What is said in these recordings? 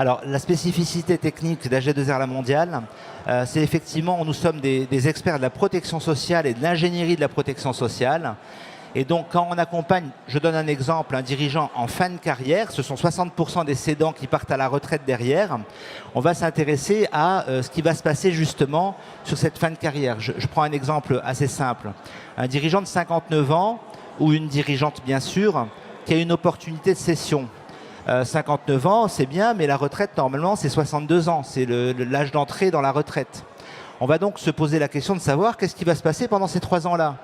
Alors, la spécificité technique d'AG2R La Mondiale, c'est effectivement, nous sommes des experts de la protection sociale et de l'ingénierie de la protection sociale. Et donc, quand on accompagne, je donne un exemple, un dirigeant en fin de carrière, ce sont 60% des cédants qui partent à la retraite derrière, on va s'intéresser à ce qui va se passer justement sur cette fin de carrière. Je prends un exemple assez simple. Un dirigeant de 59 ans, ou une dirigeante bien sûr, qui a une opportunité de cession. 59 ans, c'est bien, mais la retraite, normalement, c'est 62 ans. C'est l'âge d'entrée dans la retraite. On va donc se poser la question de savoir qu'est-ce qui va se passer pendant ces 3 ans-là.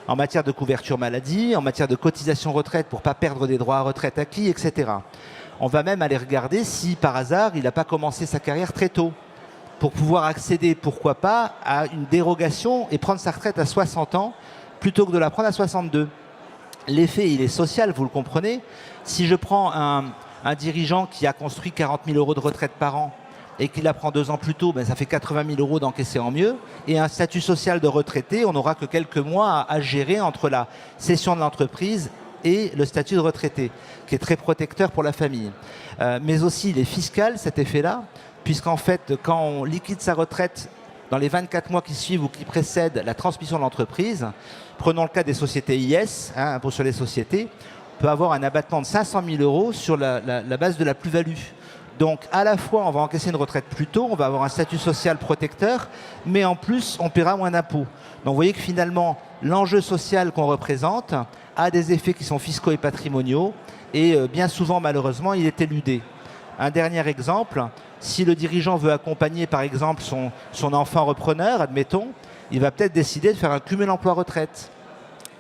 En matière de couverture maladie, en matière de cotisation retraite pour ne pas perdre des droits à retraite acquis, etc. On va même aller regarder si, par hasard, il n'a pas commencé sa carrière très tôt pour pouvoir accéder, pourquoi pas, à une dérogation et prendre sa retraite à 60 ans plutôt que de la prendre à 62. L'effet, il est social, vous le comprenez. Si je prends un dirigeant qui a construit 40 000 euros de retraite par an et qui la prend 2 ans plus tôt, ben ça fait 80 000 euros d'encaisser en mieux. Et un statut social de retraité, on n'aura que quelques mois à gérer entre la cession de l'entreprise et le statut de retraité, qui est très protecteur pour la famille. Mais aussi, il est fiscal, cet effet-là, puisqu'en fait, quand on liquide sa retraite dans les 24 mois qui suivent ou qui précèdent la transmission de l'entreprise, prenons le cas des sociétés IS, impôt sur les sociétés, on peut avoir un abattement de 500 000 euros sur la base de la plus-value. Donc, à la fois, on va encaisser une retraite plus tôt, on va avoir un statut social protecteur, mais en plus, on paiera moins d'impôts. Donc, vous voyez que finalement, l'enjeu social qu'on représente a des effets qui sont fiscaux et patrimoniaux, et bien souvent, malheureusement, il est éludé. Un dernier exemple, si le dirigeant veut accompagner, par exemple, son enfant repreneur, admettons, il va peut-être décider de faire un cumul emploi-retraite.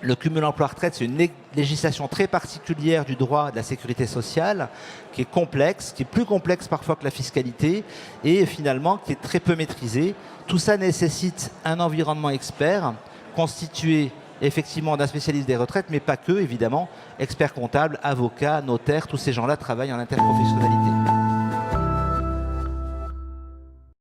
Le cumul emploi-retraite, c'est une législation très particulière du droit de la sécurité sociale, qui est complexe, qui est plus complexe parfois que la fiscalité, et finalement qui est très peu maîtrisée. Tout ça nécessite un environnement expert, constitué effectivement d'un spécialiste des retraites, mais pas que, évidemment, experts comptables, avocats, notaires, tous ces gens-là travaillent en interprofessionnalité.